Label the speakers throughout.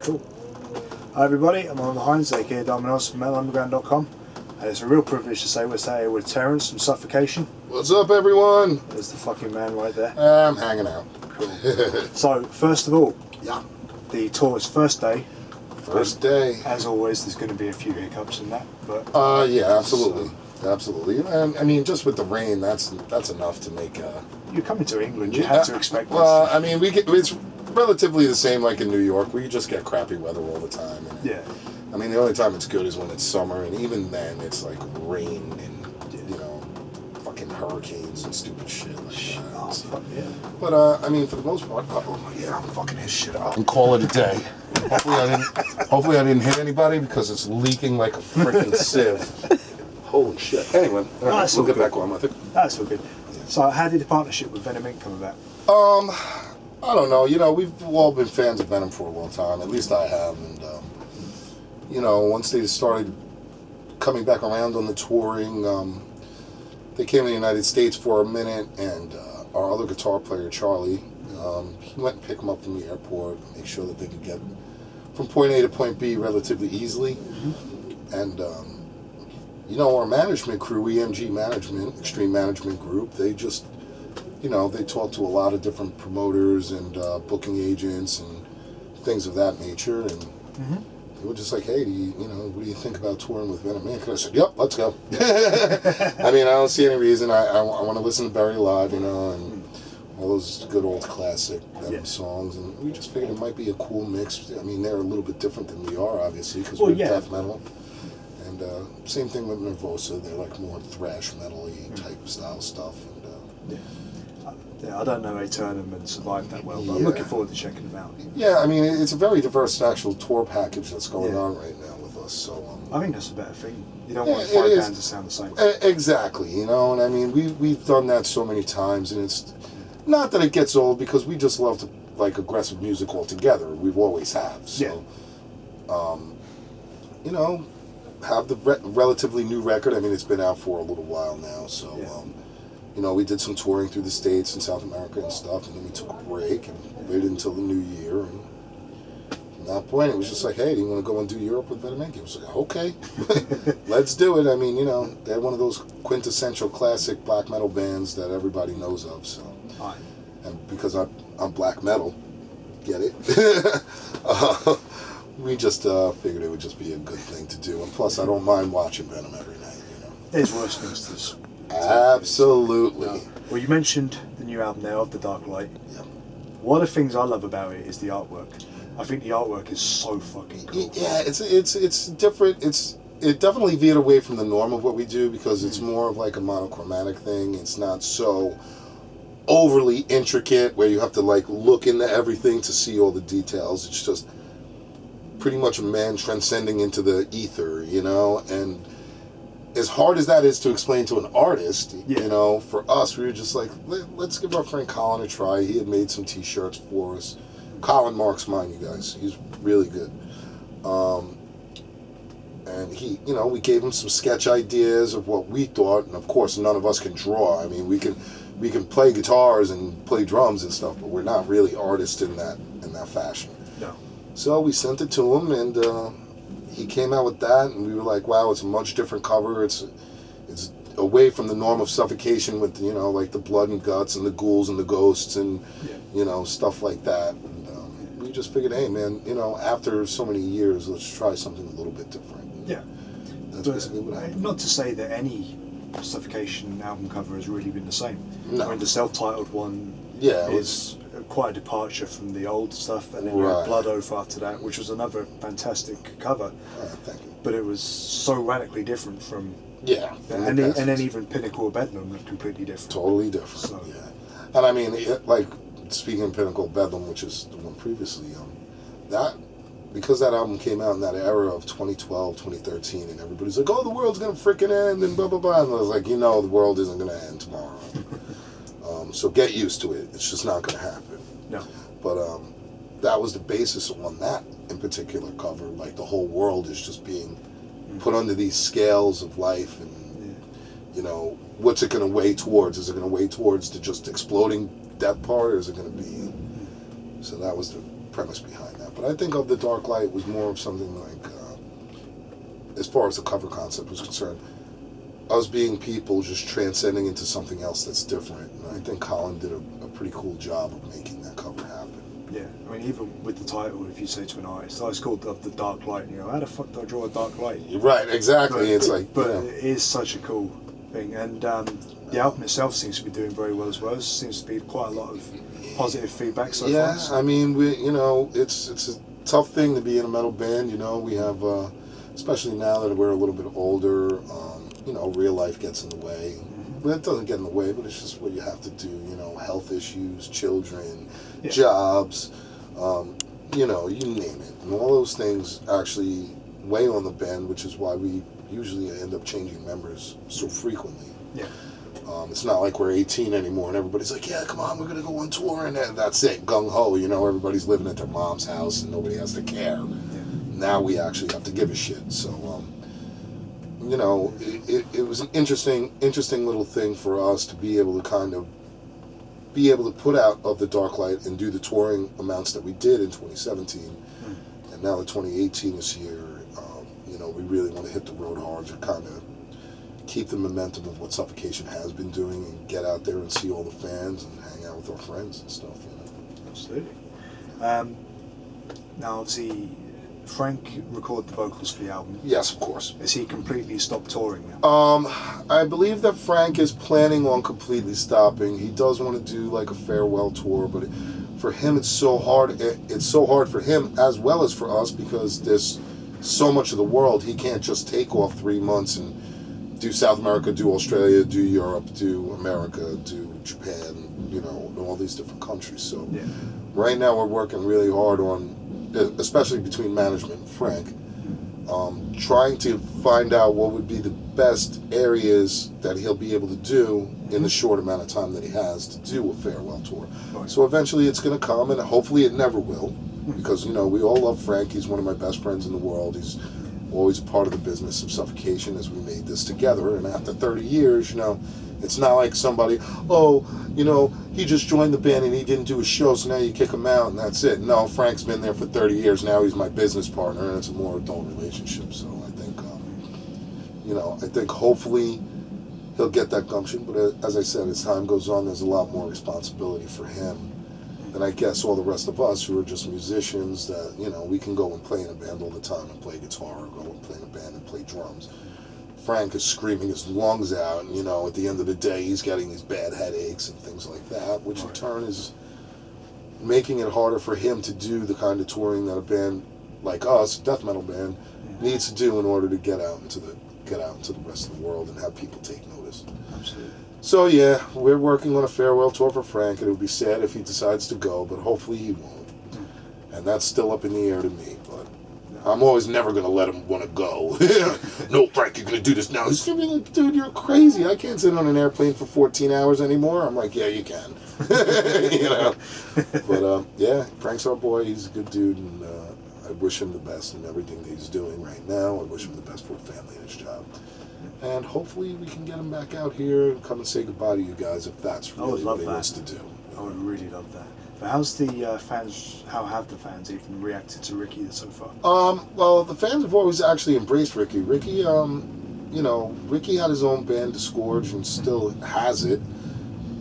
Speaker 1: Cool. Hi everybody, I'm on the Hines, aka Domino's from metalunderground.com, and it's a real privilege to say we're sat here with Terrance from Suffocation.
Speaker 2: What's up, everyone?
Speaker 1: There's the fucking man right there.
Speaker 2: I'm hanging out.
Speaker 1: Cool. So, first of all,
Speaker 2: Yeah.
Speaker 1: the tour's first day.
Speaker 2: First day.
Speaker 1: As always, there's going to be a few hiccups in that, but...
Speaker 2: Yeah, absolutely. Absolutely. And I mean, just with the rain, that's enough to make...
Speaker 1: You're coming to England, you have to expect this.
Speaker 2: Well, I mean, it's relatively the same like in New York. We just get crappy weather all the time. And,
Speaker 1: yeah.
Speaker 2: I mean, the only time it's good is when it's summer, and even then, it's like rain and, fucking hurricanes and stupid shit like that.
Speaker 1: Oh, fuck yeah.
Speaker 2: But, I mean, for the most part, I'm fucking his shit up. And call it a day. Hopefully I didn't hit anybody because it's leaking like a freaking sieve. Holy shit. Anyway, we'll get back on with it.
Speaker 1: That's all good. So, how did the partnership with Venom Inc. come about?
Speaker 2: I don't know. We've all been fans of Venom for a long time. At least I have. And, once they started coming back around on the touring, they came to the United States for a minute, and our other guitar player, Charlie, he went and picked them up from the airport, make sure that they could get from point A to point B relatively easily. Mm-hmm. And, our management crew, EMG Management, Extreme Management Group, they just, they talked to a lot of different promoters and booking agents and things of that nature. And they were just like, hey, what do you think about touring with Venom Inc.? And I said, yep, let's go. I mean, I don't see any reason. I want to listen to Barry live, and all those good old classic Venom songs. And we just figured it might be a cool mix. I mean, they're a little bit different than we are, obviously, because we're death metal. And same thing with Nervosa. They're like more thrash metal-y type style stuff. And,
Speaker 1: I don't know Aeternum and Survive that well, but I'm looking forward to checking them out.
Speaker 2: Yeah, I mean, it's a very diverse actual tour package that's going on right now with us. So
Speaker 1: I think that's a better thing. You don't want 5 bands to sound the same.
Speaker 2: Exactly, and I mean, we've done that so many times, and it's not that it gets old, because we just love to like aggressive music altogether. We've always have. So, have the relatively new record. I mean, it's been out for a little while now, so. We did some touring through the States and South America and stuff, and then we took a break and waited until the new year. And from that point, it was just like, hey, do you want to go and do Europe with Venom Inc.? It was like, okay, let's do it. I mean, they're one of those quintessential classic black metal bands that everybody knows of. So, and because I'm black metal, get it? We just figured it would just be a good thing to do. And plus, I don't mind watching Venom every night.
Speaker 1: There's worse things to
Speaker 2: Absolutely.
Speaker 1: Well, you mentioned the new album there, Of the Dark Light.
Speaker 2: Yeah.
Speaker 1: One of the things I love about it is the artwork. I think the artwork is so fucking cool.
Speaker 2: Yeah, it's different. It definitely veered away from the norm of what we do, because it's more of like a monochromatic thing. It's not so overly intricate where you have to like look into everything to see all the details. It's just pretty much a man transcending into the ether, and as hard as that is to explain to an artist, for us, we were just like, let's give our friend Colin a try. He had made some t-shirts for us. Colin marks mine, you guys. He's really good. And he, we gave him some sketch ideas of what we thought, and of course, none of us can draw. I mean, we can play guitars and play drums and stuff, but we're not really artists in that fashion.
Speaker 1: No.
Speaker 2: So we sent it to him, and he came out with that, and we were like, wow, it's a much different cover. It's away from the norm of Suffocation with, like the blood and guts and the ghouls and the ghosts and, stuff like that. And we just figured, hey, man, after so many years, let's try something a little bit different.
Speaker 1: Yeah.
Speaker 2: That's basically what happened.
Speaker 1: Not to say that any Suffocation album cover has really been the same.
Speaker 2: No.
Speaker 1: I mean, the self-titled one is quite a departure from the old stuff, and then you had Blood Oath after that, which was another fantastic cover.
Speaker 2: Thank you.
Speaker 1: But it was so radically different from and then even Pinnacle of Bedlam looked completely different.
Speaker 2: Totally different. So. Yeah, and I mean, speaking of Pinnacle of Bedlam, which is the one previously, because that album came out in that era of 2012, 2013, and everybody's like, oh, the world's gonna freaking end and blah blah blah, and I was like, the world isn't gonna end tomorrow. So get used to it. It's just not going to happen.
Speaker 1: No.
Speaker 2: But that was the basis on that in particular cover. Like the whole world is just being put under these scales of life, and what's it going to weigh towards? Is it going to weigh towards the just exploding death part, or is it going to be? So that was the premise behind that But I think Of the Dark Light was more of something like, as far as the cover concept was concerned, us being people just transcending into something else that's different. And I think Colin did a pretty cool job of making that cover happen.
Speaker 1: Yeah, I mean, even with the title, if you say to an artist, "Oh, it's called Of the Dark Light," and you go, "How the fuck do I draw a dark light?"
Speaker 2: Right, exactly.
Speaker 1: But,
Speaker 2: it's like,
Speaker 1: but it is such a cool thing, and the album itself seems to be doing very well as well. There seems to be quite a lot of positive feedback so far.
Speaker 2: Yeah, I mean, it's a tough thing to be in a metal band. We have, especially now that we're a little bit older, real life gets in the way. But it doesn't get in the way, but it's just what you have to do. Health issues, children, jobs, you name it. And all those things actually weigh on the band, which is why we usually end up changing members so frequently.
Speaker 1: Yeah.
Speaker 2: It's not like we're 18 anymore and everybody's like, yeah, come on, we're going to go on tour, and that's it, gung-ho. Everybody's living at their mom's house and nobody has to care.
Speaker 1: Yeah.
Speaker 2: Now we actually have to give a shit. So, it was an interesting little thing for us to be able to put out Of the Dark Light and do the touring amounts that we did in 2017. And now that 2018 is here, we really want to hit the road hard to kind of keep the momentum of what Suffocation has been doing and get out there and see all the fans and hang out with our friends and stuff.
Speaker 1: Absolutely. Now, obviously, Frank recorded the vocals for the album.
Speaker 2: Yes, of course.
Speaker 1: Has he completely stopped touring now?
Speaker 2: I believe that Frank is planning on completely stopping. He does want to do like a farewell tour, but for him it's so hard. It's so hard for him as well as for us because there's so much of the world. He can't just take off 3 months and do South America, do Australia, do Europe, do America, do Japan, all these different countries. So right now we're working really hard on, especially between management and Frank, trying to find out what would be the best areas that he'll be able to do in the short amount of time that he has to do a farewell tour. Right. So eventually it's going to come, and hopefully it never will, because we all love Frank. He's one of my best friends in the world. He's always a part of the business of Suffocation as we made this together. And after 30 years, it's not like somebody, he just joined the band and he didn't do a show, so now you kick him out and that's it. No, Frank's been there for 30 years. Now he's my business partner, and it's a more adult relationship. So I think, I think hopefully he'll get that gumption. But as I said, as time goes on, there's a lot more responsibility for him than I guess all the rest of us who are just musicians that, we can go and play in a band all the time and play guitar, or go and play in a band and play drums. Frank is screaming his lungs out, and at the end of the day he's getting these bad headaches and things like that, which in turn is making it harder for him to do the kind of touring that a band like us, a death metal band, needs to do in order to get out into the rest of the world and have people take notice.
Speaker 1: Absolutely.
Speaker 2: So yeah, we're working on a farewell tour for Frank, and it would be sad if he decides to go, but hopefully he won't. And that's still up in the air to me, but I'm always never going to let him want to go. No, Frank, you're going to do this now. He's going to be like, dude, you're crazy. I can't sit on an airplane for 14 hours anymore. I'm like, yeah, you can. But yeah, Frank's our boy. He's a good dude, and I wish him the best in everything that he's doing right now. I wish him the best for his family and his job. And hopefully we can get him back out here and come and say goodbye to you guys if that's really what he wants to do.
Speaker 1: I would really love that. But how's the fans, how have the fans even reacted to Ricky so far?
Speaker 2: Well, the fans have always actually embraced Ricky. Ricky, Ricky had his own band, Disgorge, and still has it.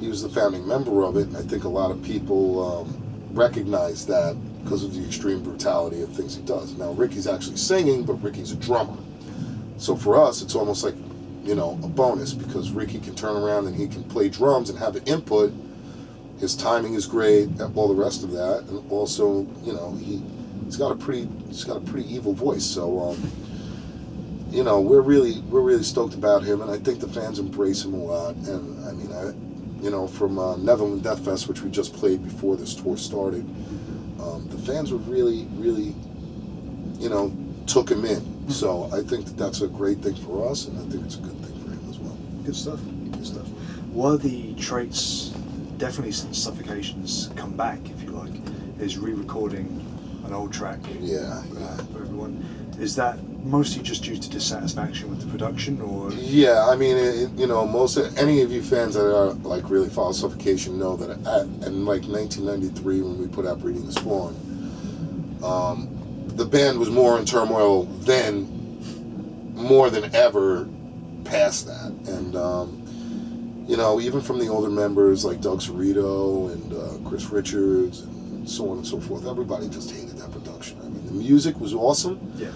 Speaker 2: He was the founding member of it, and I think a lot of people recognize that because of the extreme brutality of things he does. Now, Ricky's actually singing, but Ricky's a drummer. So for us, it's almost like, a bonus, because Ricky can turn around and he can play drums and have an input. His timing is great, all the rest of that, and also, he's got a pretty evil voice. So, we're really stoked about him, and I think the fans embrace him a lot. And I mean, from Netherland Death Fest, which we just played before this tour started, the fans were really, took him in. So I think that's a great thing for us, and I think it's a good thing for him as well.
Speaker 1: Good stuff. What are the traits, definitely since Suffocation's come back, if you like, is re-recording an old track for everyone? Is that mostly just due to dissatisfaction with the production, or?
Speaker 2: Yeah, I mean, most of, any of you fans that are really follow Suffocation know that in 1993 when we put out Breeding the Spawn, the band was more in turmoil then, more than ever past that. And, you know, even from the older members like Doug Cerrito and Chris Richards and so on and so forth, everybody just hated that production. I mean, the music was awesome,
Speaker 1: Yeah.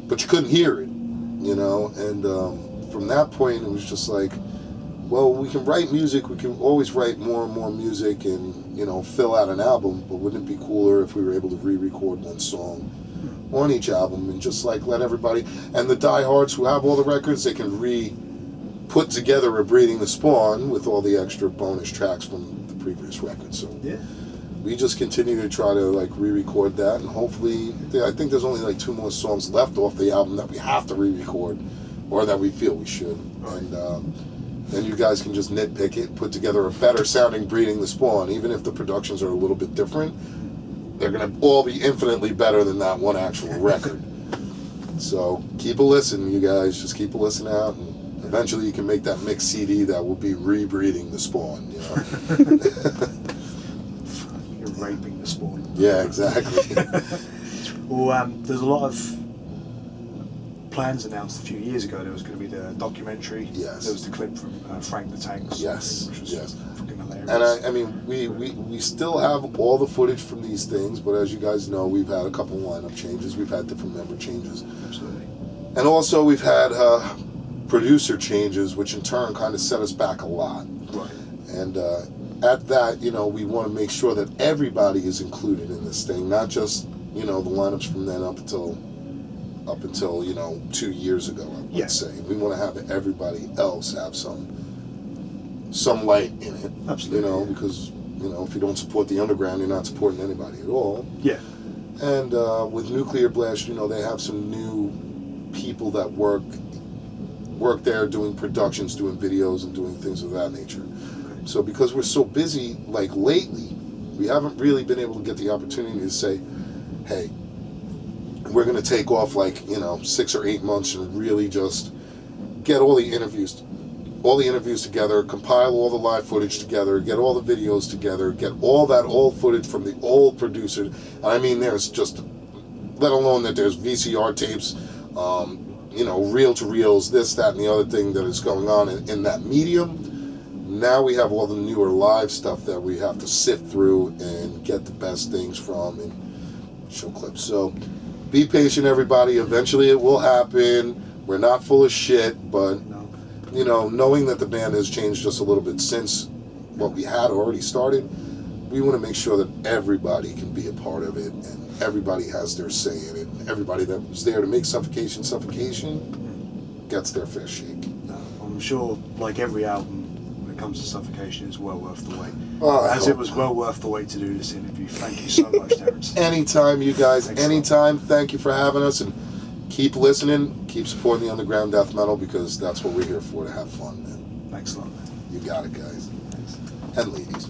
Speaker 2: but you couldn't hear it, you know. And from that point, it was just like, well, we can write music, we can always write more and more music and, you know, fill out an album, but wouldn't it be cooler if we were able to re-record one song on each album and just like let everybody, and the diehards who have all the records, they can put together a Breeding the Spawn with all the extra bonus tracks from the previous record. So
Speaker 1: Yeah.
Speaker 2: we just continue to try to like re-record that, and hopefully, I think there's only like 2 more songs left off the album that we have to re-record, or that we feel we should.
Speaker 1: Right.
Speaker 2: And then you guys can just nitpick it, put together a better sounding Breeding the Spawn. Even if the productions are a little bit different, they're gonna all be infinitely better than that one actual record. So keep a listen, you guys. Just keep a listen out, and eventually you can make that mix CD that will be re-breeding the Spawn. You know.
Speaker 1: You're raping the Spawn.
Speaker 2: Yeah, exactly.
Speaker 1: Well, there's a lot of plans announced a few years ago. There was going to be the documentary.
Speaker 2: Yes.
Speaker 1: There was the clip from Frank the Tank.
Speaker 2: Yes,
Speaker 1: Which was
Speaker 2: yes.
Speaker 1: fucking hilarious.
Speaker 2: And I mean, we still have all the footage from these things, but as you guys know, we've had a couple lineup changes. We've had different member changes.
Speaker 1: Absolutely.
Speaker 2: And also we've had producer changes, which in turn kind of set us back a lot.
Speaker 1: Right.
Speaker 2: And at that, you know, we want to make sure that everybody is included in this thing, not just, you know, the lineups from then up until you know 2 years ago. I would say we want to have everybody else have some light in it.
Speaker 1: Absolutely.
Speaker 2: You know, because you know if you don't support the underground, you're not supporting anybody at all.
Speaker 1: Yeah.
Speaker 2: And with Nuclear Blast, you know, they have some new people that work there doing productions, doing videos, and doing things of that nature.
Speaker 1: Okay.
Speaker 2: So because we're so busy, like lately, we haven't really been able to get the opportunity to say, hey, we're going to take off like, you know, 6 or 8 months and really just get all the interviews together, compile all the live footage together, get all the videos together, get all that old footage from the old producer. And I mean, there's just, let alone that there's VCR tapes, you know, reel-to-reels, this, that, and the other thing that is going on in that medium. Now we have all the newer live stuff that we have to sift through and get the best things from and show clips. So be patient, everybody. Eventually it will happen. We're not full of shit, but
Speaker 1: No.
Speaker 2: you know, knowing that the band has changed just a little bit since what we had already started, we want to make sure that everybody can be a part of it and everybody has their say in it. And everybody that was there to make Suffocation gets their fair shake.
Speaker 1: I'm sure, like every album, when it comes to Suffocation, is well worth the wait.
Speaker 2: Oh,
Speaker 1: As it was well worth the wait to do this interview. Thank you so much, Terrance.
Speaker 2: Anytime, you guys.
Speaker 1: Thanks
Speaker 2: Anytime. Thank you for having us, and keep listening. Keep supporting the underground death metal, because that's what we're here for, to have fun, man.
Speaker 1: Thanks a lot, man.
Speaker 2: You got it, guys.
Speaker 1: Thanks.
Speaker 2: And ladies.